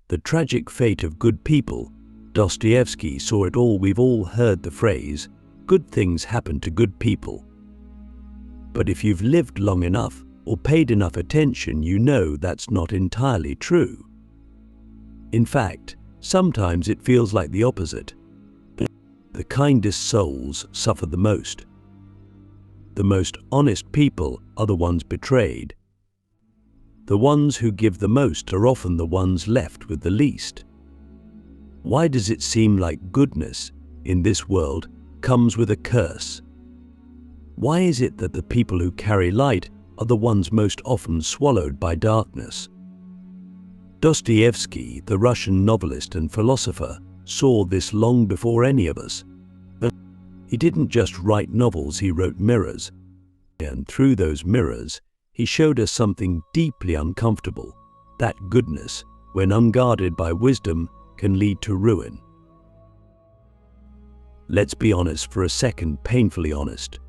The tragic fate of good people. Dostoevsky saw it all. We've all heard the phrase, good things happen to good people. But if you've lived long enough or paid enough attention, you know that's not entirely true. In fact, sometimes it feels like the opposite. The kindest souls suffer the most. The most honest people are the ones betrayed. The ones who give the most are often the ones left with the least. Why does it seem like goodness in this world comes with a curse? Why is it that the people who carry light are the ones most often swallowed by darkness? Dostoevsky, the Russian novelist and philosopher, saw this long before any of us. He didn't just write novels, he wrote mirrors. And through those mirrors, he showed us something deeply uncomfortable, that goodness, when unguarded by wisdom, can lead to ruin. Let's be honest for a second, painfully honest.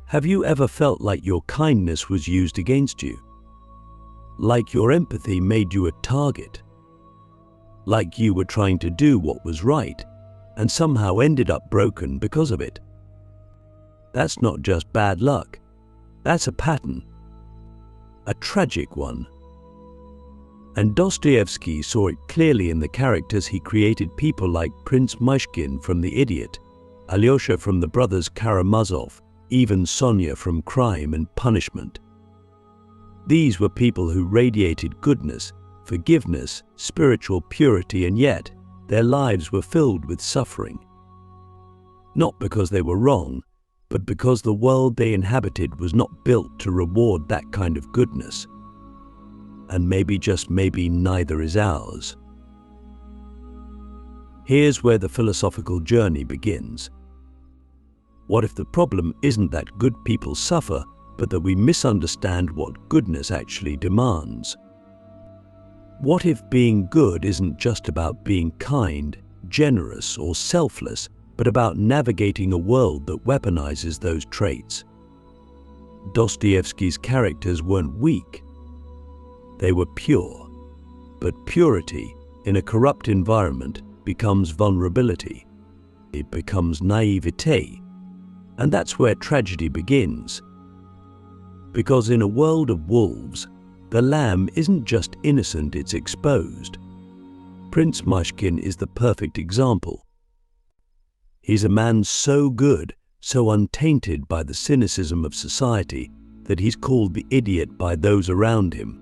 Have you ever felt like your kindness was used against you? Like your empathy made you a target? Like you were trying to do what was right and somehow ended up broken because of it? That's not just bad luck. That's a pattern. A tragic one. And Dostoevsky saw it clearly in the characters he created, people like Prince Myshkin from The Idiot, Alyosha from the brothers Karamazov, even Sonia from Crime and Punishment. These were people who radiated goodness, forgiveness, spiritual purity, and yet their lives were filled with suffering. Not because they were wrong, but because the world they inhabited was not built to reward that kind of goodness. And maybe, just maybe, neither is ours. Here's where the philosophical journey begins. What if the problem isn't that good people suffer, but that we misunderstand what goodness actually demands? What if being good isn't just about being kind, generous, or selfless, but about navigating a world that weaponizes those traits? Dostoevsky's characters weren't weak. They were pure. But purity, in a corrupt environment, becomes vulnerability. It becomes naivete. And that's where tragedy begins. Because in a world of wolves, the lamb isn't just innocent, it's exposed. Prince Myshkin is the perfect example. He's a man so good, so untainted by the cynicism of society, that he's called the idiot by those around him.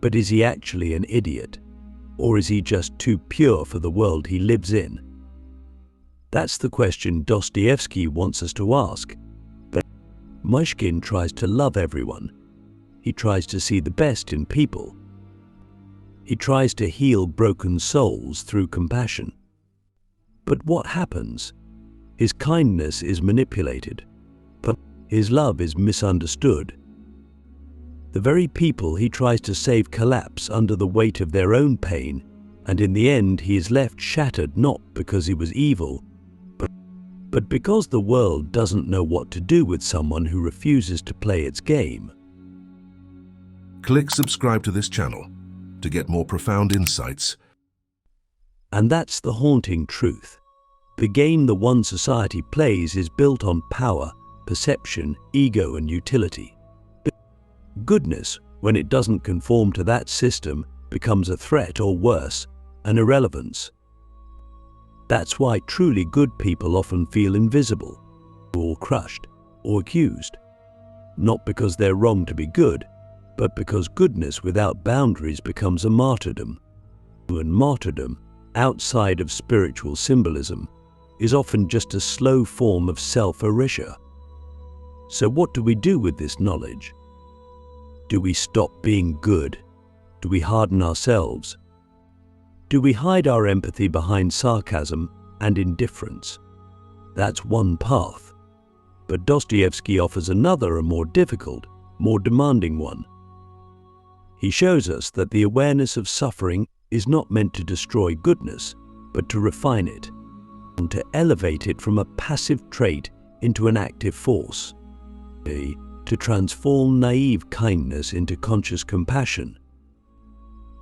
But is he actually an idiot? Or is he just too pure for the world he lives in? That's the question Dostoevsky wants us to ask. But Myshkin tries to love everyone. He tries to see the best in people. He tries to heal broken souls through compassion. But what happens? His kindness is manipulated. But his love is misunderstood. The very people he tries to save collapse under the weight of their own pain, and in the end he is left shattered, not because he was evil, but because the world doesn't know what to do with someone who refuses to play its game. Click subscribe to this channel to get more profound insights. And that's the haunting truth. The game the one society plays is built on power, perception, ego, and utility. Goodness, when it doesn't conform to that system, becomes a threat, or worse, an irrelevance. That's why truly good people often feel invisible, or crushed, or accused. Not because they're wrong to be good, but because goodness without boundaries becomes a martyrdom. And martyrdom, outside of spiritual symbolism, is often just a slow form of self-erasure. So what do we do with this knowledge? Do we stop being good? Do we harden ourselves? Do we hide our empathy behind sarcasm and indifference? That's one path. But Dostoevsky offers another, a more difficult, more demanding one. He shows us that the awareness of suffering is not meant to destroy goodness, but to refine it, and to elevate it from a passive trait into an active force. To transform naive kindness into conscious compassion.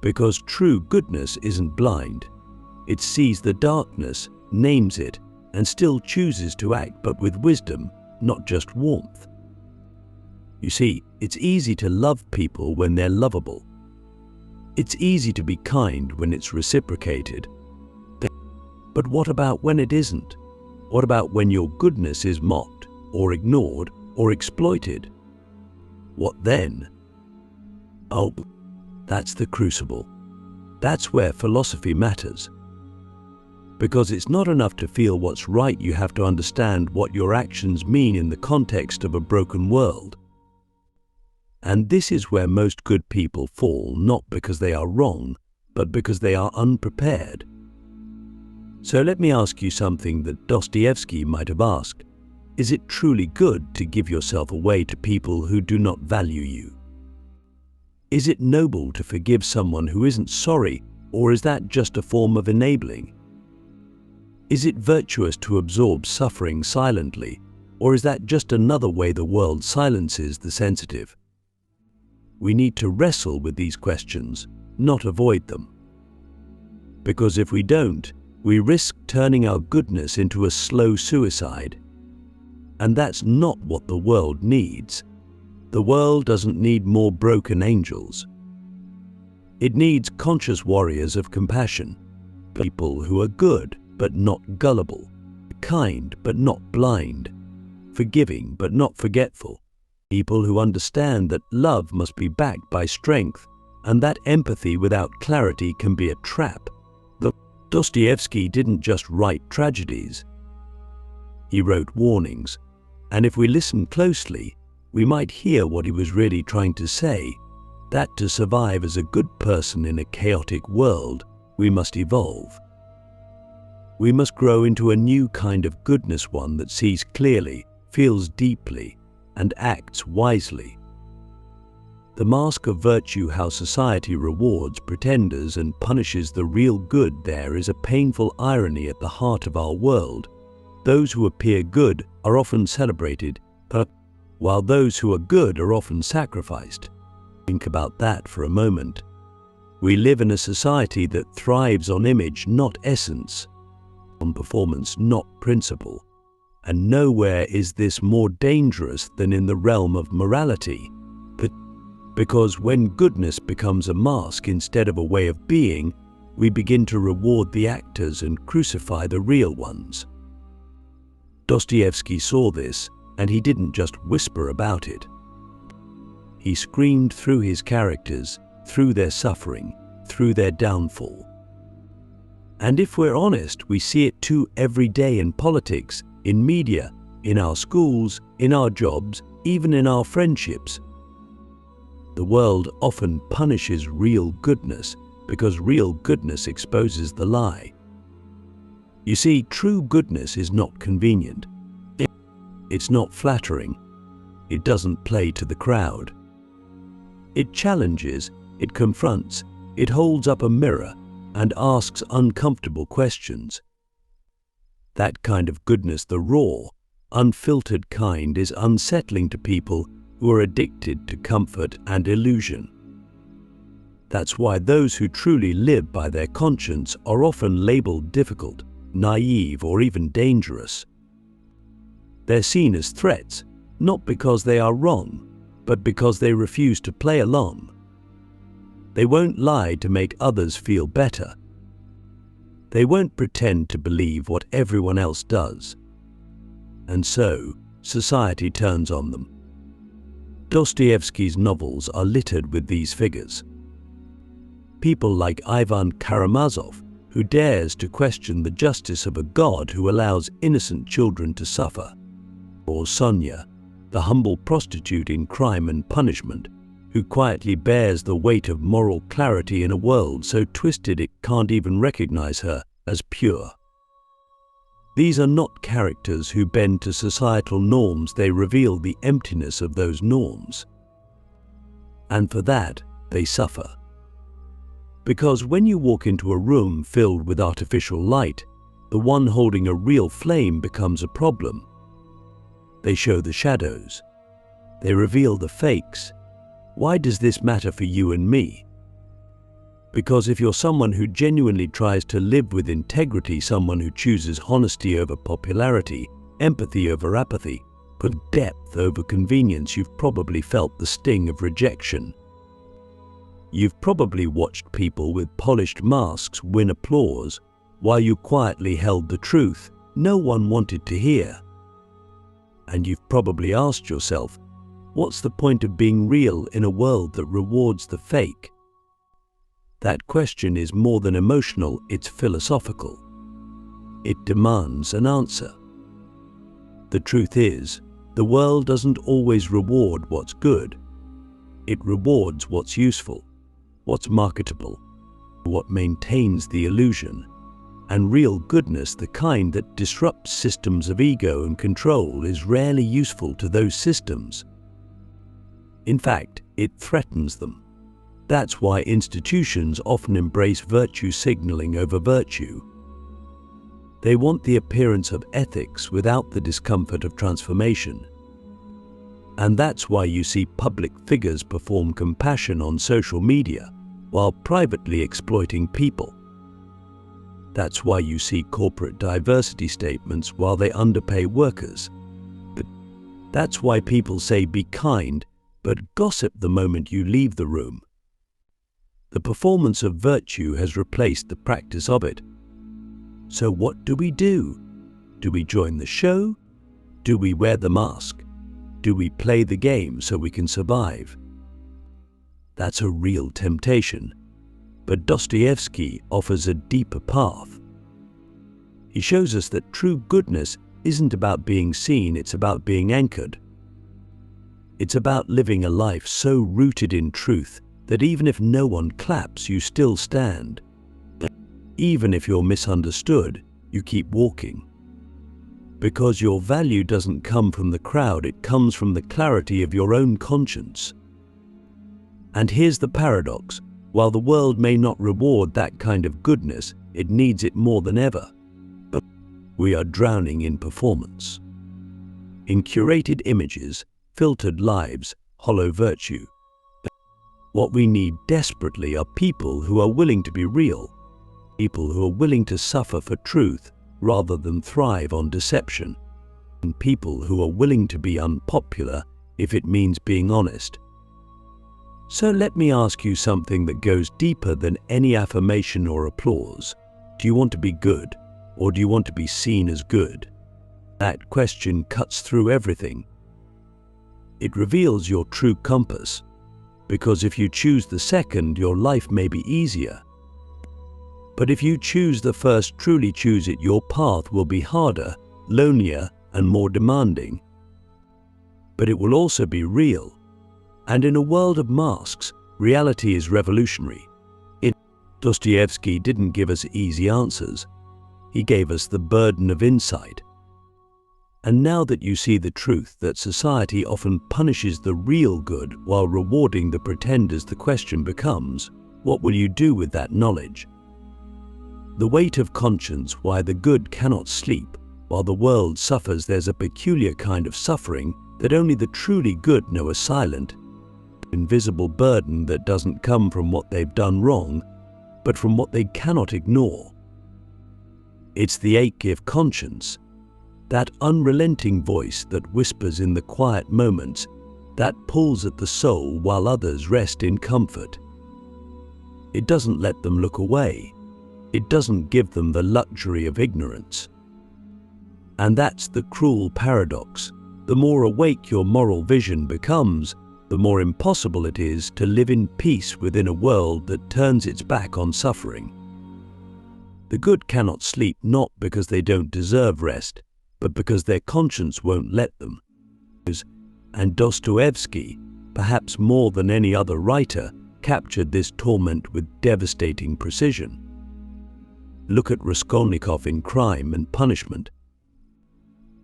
Because true goodness isn't blind. It sees the darkness, names it, and still chooses to act, but with wisdom, not just warmth. You see, it's easy to love people when they're lovable. It's easy to be kind when it's reciprocated. But what about when it isn't? What about when your goodness is mocked, or ignored, or exploited? What then? Oh, that's the crucible. That's where philosophy matters. Because it's not enough to feel what's right, you have to understand what your actions mean in the context of a broken world. And this is where most good people fall, not because they are wrong, but because they are unprepared. So let me ask you something that Dostoevsky might have asked. Is it truly good to give yourself away to people who do not value you? Is it noble to forgive someone who isn't sorry, or is that just a form of enabling? Is it virtuous to absorb suffering silently, or is that just another way the world silences the sensitive? We need to wrestle with these questions, not avoid them. Because if we don't, we risk turning our goodness into a slow suicide. And that's not what the world needs. The world doesn't need more broken angels. It needs conscious warriors of compassion, people who are good but not gullible, kind but not blind, forgiving but not forgetful, people who understand that love must be backed by strength and that empathy without clarity can be a trap. Dostoevsky didn't just write tragedies. He wrote warnings, and if we listen closely, we might hear what he was really trying to say, that to survive as a good person in a chaotic world, we must evolve. We must grow into a new kind of goodness, one that sees clearly, feels deeply, and acts wisely. The mask of virtue, how society rewards pretenders and punishes the real good, there is a painful irony at the heart of our world. Those who appear good are often celebrated, while those who are good are often sacrificed. Think about that for a moment. We live in a society that thrives on image, not essence, on performance, not principle. And nowhere is this more dangerous than in the realm of morality. Because when goodness becomes a mask instead of a way of being, we begin to reward the actors and crucify the real ones. Dostoevsky saw this, and he didn't just whisper about it. He screamed through his characters, through their suffering, through their downfall. And if we're honest, we see it too every day in politics, in media, in our schools, in our jobs, even in our friendships. The world often punishes real goodness because real goodness exposes the lie. You see, true goodness is not convenient. It's not flattering. It doesn't play to the crowd. It challenges, it confronts, it holds up a mirror and asks uncomfortable questions. That kind of goodness, the raw, unfiltered kind, is unsettling to people who are addicted to comfort and illusion. That's why those who truly live by their conscience are often labeled difficult, naive, or even dangerous. They're seen as threats, not because they are wrong, but because they refuse to play along. They won't lie to make others feel better. They won't pretend to believe what everyone else does. And so, society turns on them. Dostoevsky's novels are littered with these figures. People like Ivan Karamazov, who dares to question the justice of a God who allows innocent children to suffer. Or Sonia, the humble prostitute in Crime and Punishment, who quietly bears the weight of moral clarity in a world so twisted it can't even recognize her as pure. These are not characters who bend to societal norms, they reveal the emptiness of those norms. And for that, they suffer. Because when you walk into a room filled with artificial light, the one holding a real flame becomes a problem. They show the shadows. They reveal the fakes. Why does this matter for you and me? Because if you're someone who genuinely tries to live with integrity, someone who chooses honesty over popularity, empathy over apathy, but depth over convenience, you've probably felt the sting of rejection. You've probably watched people with polished masks win applause while you quietly held the truth no one wanted to hear. And you've probably asked yourself, what's the point of being real in a world that rewards the fake? That question is more than emotional, it's philosophical. It demands an answer. The truth is, the world doesn't always reward what's good. It rewards what's useful, what's marketable, what maintains the illusion. And real goodness, the kind that disrupts systems of ego and control, is rarely useful to those systems. In fact, it threatens them. That's why institutions often embrace virtue signaling over virtue. They want the appearance of ethics without the discomfort of transformation. And that's why you see public figures perform compassion on social media while privately exploiting people. That's why you see corporate diversity statements while they underpay workers. But that's why people say be kind, but gossip the moment you leave the room. The performance of virtue has replaced the practice of it. So what do we do? Do we join the show? Do we wear the mask? Do we play the game so we can survive? That's a real temptation. But Dostoevsky offers a deeper path. He shows us that true goodness isn't about being seen, it's about being anchored. It's about living a life so rooted in truth that even if no one claps, you still stand. Even if you're misunderstood, you keep walking. Because your value doesn't come from the crowd, it comes from the clarity of your own conscience. And here's the paradox. While the world may not reward that kind of goodness, it needs it more than ever. But we are drowning in performance. In curated images, filtered lives, hollow virtue. What we need desperately are people who are willing to be real. People who are willing to suffer for truth rather than thrive on deception. And people who are willing to be unpopular if it means being honest. So let me ask you something that goes deeper than any affirmation or applause. Do you want to be good, or do you want to be seen as good? That question cuts through everything. It reveals your true compass, because if you choose the second, your life may be easier. But if you choose the first, truly choose it, your path will be harder, lonelier, and more demanding. But it will also be real. And in a world of masks, reality is revolutionary. Dostoevsky didn't give us easy answers. He gave us the burden of insight. And now that you see the truth that society often punishes the real good while rewarding the pretenders, the question becomes, what will you do with that knowledge? The weight of conscience, why the good cannot sleep while the world suffers. There's a peculiar kind of suffering that only the truly good know, a silent, invisible burden that doesn't come from what they've done wrong, but from what they cannot ignore. It's the ache of conscience, that unrelenting voice that whispers in the quiet moments, that pulls at the soul while others rest in comfort. It doesn't let them look away. It doesn't give them the luxury of ignorance. And that's the cruel paradox. The more awake your moral vision becomes, the more impossible it is to live in peace within a world that turns its back on suffering. The good cannot sleep not because they don't deserve rest, but because their conscience won't let them. And Dostoevsky, perhaps more than any other writer, captured this torment with devastating precision. Look at Raskolnikov in Crime and Punishment.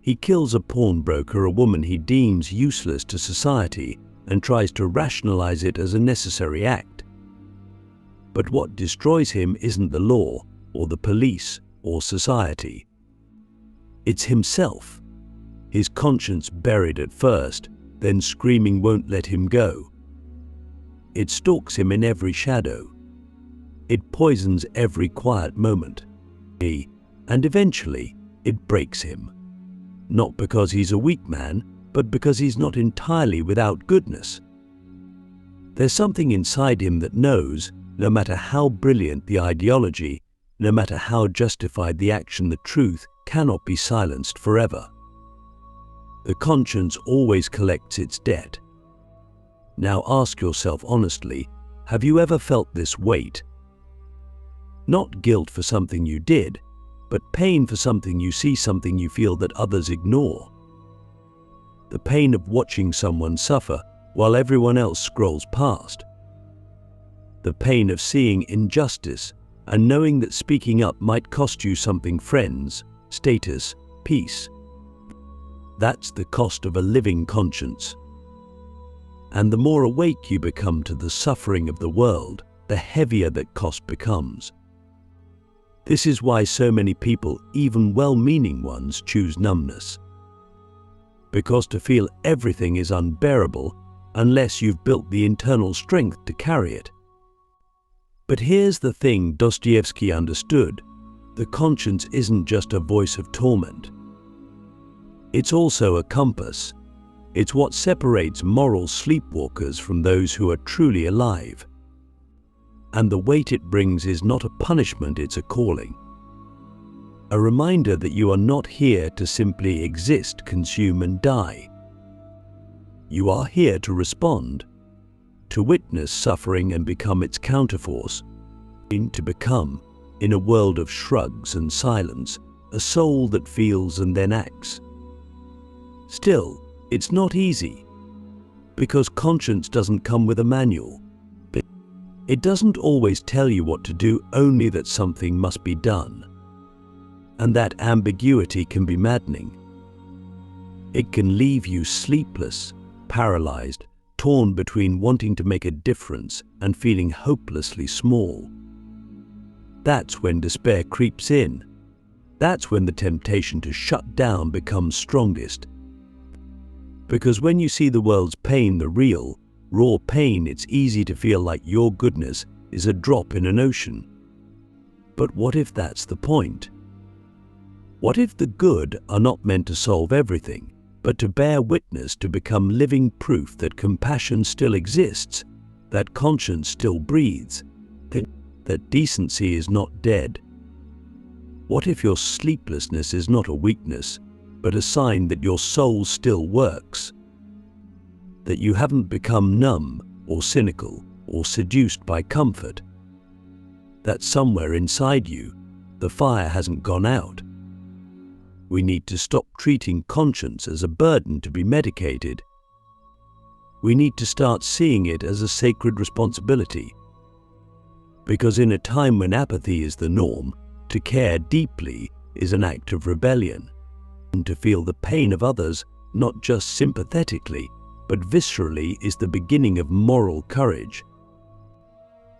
He kills a pawnbroker, a woman he deems useless to society, and tries to rationalize it as a necessary act. But what destroys him isn't the law, or the police, or society. It's himself. His conscience buried at first, then screaming won't let him go. It stalks him in every shadow. It poisons every quiet moment. And eventually, it breaks him. Not because he's a weak man, but because he's not entirely without goodness. There's something inside him that knows, no matter how brilliant the ideology, no matter how justified the action, the truth cannot be silenced forever. The conscience always collects its debt. Now ask yourself honestly, have you ever felt this weight? Not guilt for something you did, but pain for something you see, something you feel that others ignore. The pain of watching someone suffer while everyone else scrolls past. The pain of seeing injustice and knowing that speaking up might cost you something: friends, status, peace. That's the cost of a living conscience. And the more awake you become to the suffering of the world, the heavier that cost becomes. This is why so many people, even well-meaning ones, choose numbness. Because to feel everything is unbearable unless you've built the internal strength to carry it. But here's the thing Dostoevsky understood: the conscience isn't just a voice of torment. It's also a compass. It's what separates moral sleepwalkers from those who are truly alive. And the weight it brings is not a punishment, it's a calling. A reminder that you are not here to simply exist, consume and die. You are here to respond, to witness suffering and become its counterforce, to become, in a world of shrugs and silence, a soul that feels and then acts. Still, it's not easy, because conscience doesn't come with a manual. It doesn't always tell you what to do, only that something must be done. And that ambiguity can be maddening. It can leave you sleepless, paralyzed, torn between wanting to make a difference and feeling hopelessly small. That's when despair creeps in. That's when the temptation to shut down becomes strongest. Because when you see the world's pain, the real, raw pain, it's easy to feel like your goodness is a drop in an ocean. But what if that's the point? What if the good are not meant to solve everything, but to bear witness, to become living proof that compassion still exists, that conscience still breathes, that decency is not dead? What if your sleeplessness is not a weakness, but a sign that your soul still works? That you haven't become numb or cynical or seduced by comfort? That somewhere inside you, the fire hasn't gone out? We need to stop treating conscience as a burden to be medicated. We need to start seeing it as a sacred responsibility. Because in a time when apathy is the norm, to care deeply is an act of rebellion. And to feel the pain of others, not just sympathetically, but viscerally, is the beginning of moral courage.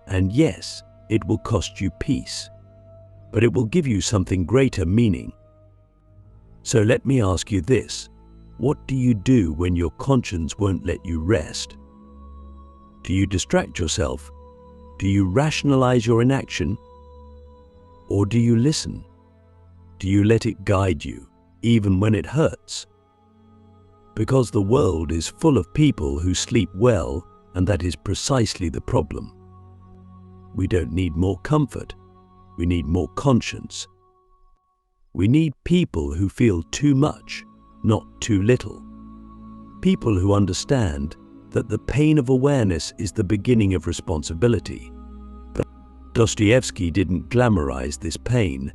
And yes, it will cost you peace, but it will give you something greater: meaning. So let me ask you this: what do you do when your conscience won't let you rest? Do you distract yourself? Do you rationalize your inaction? Or do you listen? Do you let it guide you, even when it hurts? Because the world is full of people who sleep well, and that is precisely the problem. We don't need more comfort. We need more conscience. We need people who feel too much, not too little. People who understand that the pain of awareness is the beginning of responsibility. But Dostoevsky didn't glamorize this pain.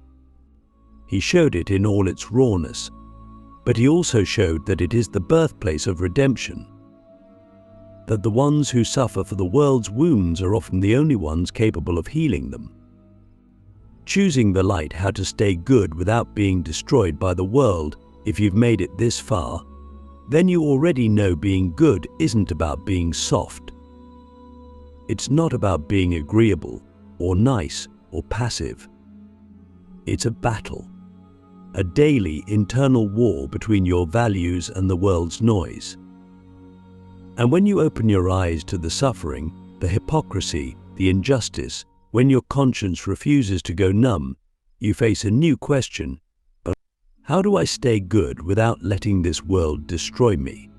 He showed it in all its rawness, but he also showed that it is the birthplace of redemption. That the ones who suffer for the world's wounds are often the only ones capable of healing them. Choosing the light, how to stay good without being destroyed by the world. If you've made it this far, then you already know being good isn't about being soft. It's not about being agreeable or nice or passive. It's a battle, a daily internal war between your values and the world's noise. And when you open your eyes to the suffering, the hypocrisy, the injustice, When your conscience refuses to go numb, you face a new question. But how do I stay good without letting this world destroy me?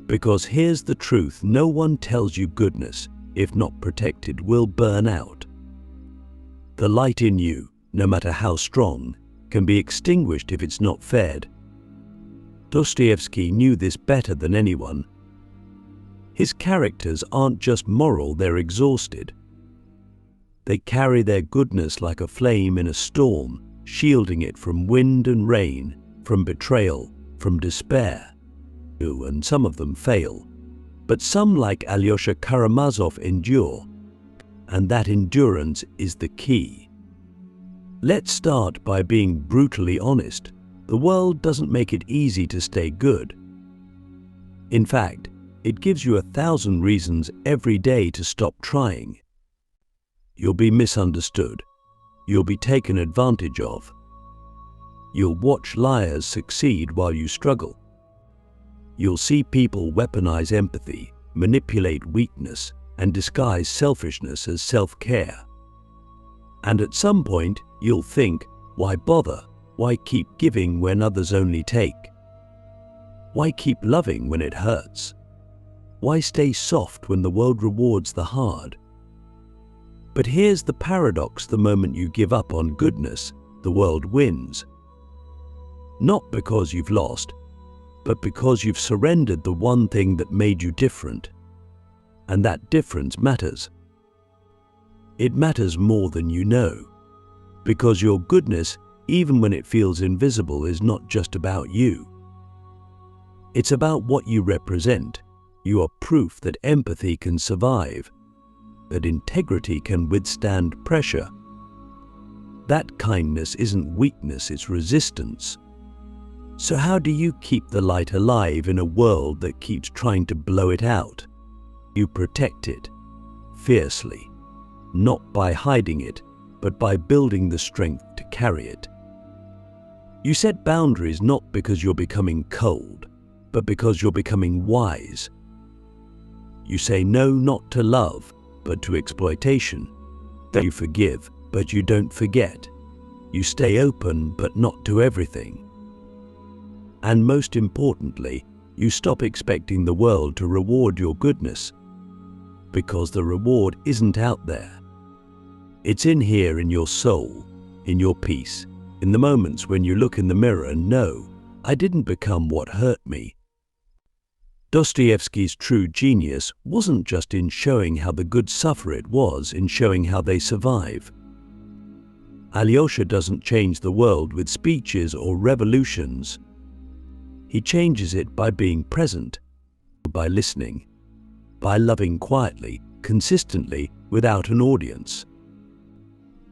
Because here's the truth: no one tells you goodness, if not protected, will burn out. The light in you, no matter how strong, can be extinguished if it's not fed. Dostoevsky knew this better than anyone. His characters aren't just moral, they're exhausted. They carry their goodness like a flame in a storm, shielding it from wind and rain, from betrayal, from despair. And some of them fail, but some, like Alyosha Karamazov, endure. And that endurance is the key. Let's start by being brutally honest. The world doesn't make it easy to stay good. In fact, it gives you 1,000 reasons every day to stop trying. You'll be misunderstood. You'll be taken advantage of. You'll watch liars succeed while you struggle. You'll see people weaponize empathy, manipulate weakness, and disguise selfishness as self-care. And at some point, you'll think, why bother? Why keep giving when others only take? Why keep loving when it hurts? Why stay soft when the world rewards the hard? But here's the paradox: the moment you give up on goodness, the world wins. Not because you've lost, but because you've surrendered the one thing that made you different. And that difference matters. It matters more than you know, because your goodness, even when it feels invisible, is not just about you. It's about what you represent. You are proof that empathy can survive, that integrity can withstand pressure. That kindness isn't weakness, it's resistance. So how do you keep the light alive in a world that keeps trying to blow it out? You protect it, fiercely, not by hiding it, but by building the strength to carry it. You set boundaries not because you're becoming cold, but because you're becoming wise. You say no not to love, but to exploitation. You forgive, but you don't forget. You stay open, but not to everything. And most importantly, you stop expecting the world to reward your goodness, because the reward isn't out there. It's in here, in your soul, in your peace, in the moments when you look in the mirror and know, I didn't become what hurt me. Dostoevsky's true genius wasn't just in showing how the good suffer, it was in showing how they survive. Alyosha doesn't change the world with speeches or revolutions. He changes it by being present, by listening, by loving quietly, consistently, without an audience.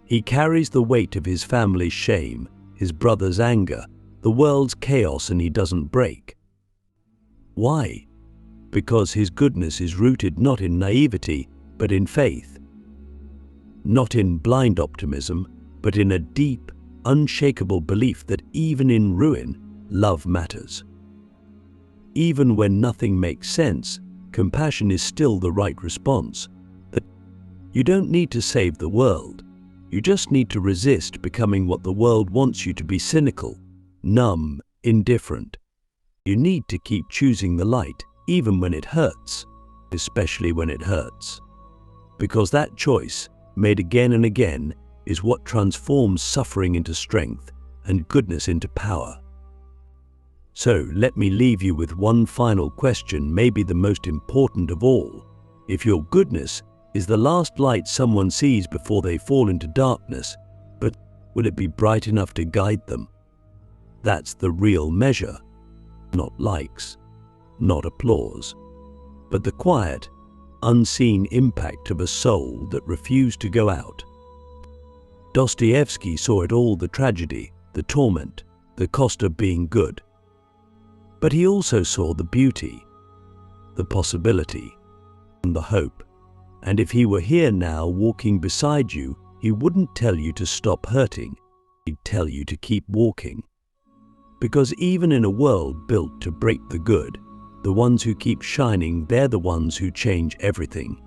He carries the weight of his family's shame, his brother's anger, the world's chaos, and he doesn't break. Why? Because his goodness is rooted not in naivety, but in faith. Not in blind optimism, but in a deep, unshakable belief that even in ruin, love matters. Even when nothing makes sense, compassion is still the right response. That you don't need to save the world. You just need to resist becoming what the world wants you to be: cynical, numb, indifferent. You need to keep choosing the light, even when it hurts, especially when it hurts. Because that choice, made again and again, is what transforms suffering into strength and goodness into power. So let me leave you with one final question, maybe the most important of all. If your goodness is the last light someone sees before they fall into darkness, but will it be bright enough to guide them? That's the real measure. Not likes, not applause, but the quiet, unseen impact of a soul that refused to go out. Dostoevsky saw it all: the tragedy, the torment, the cost of being good. But he also saw the beauty, the possibility, and the hope. And if he were here now, walking beside you, he wouldn't tell you to stop hurting. He'd tell you to keep walking. Because even in a world built to break the good, the ones who keep shining, they're the ones who change everything.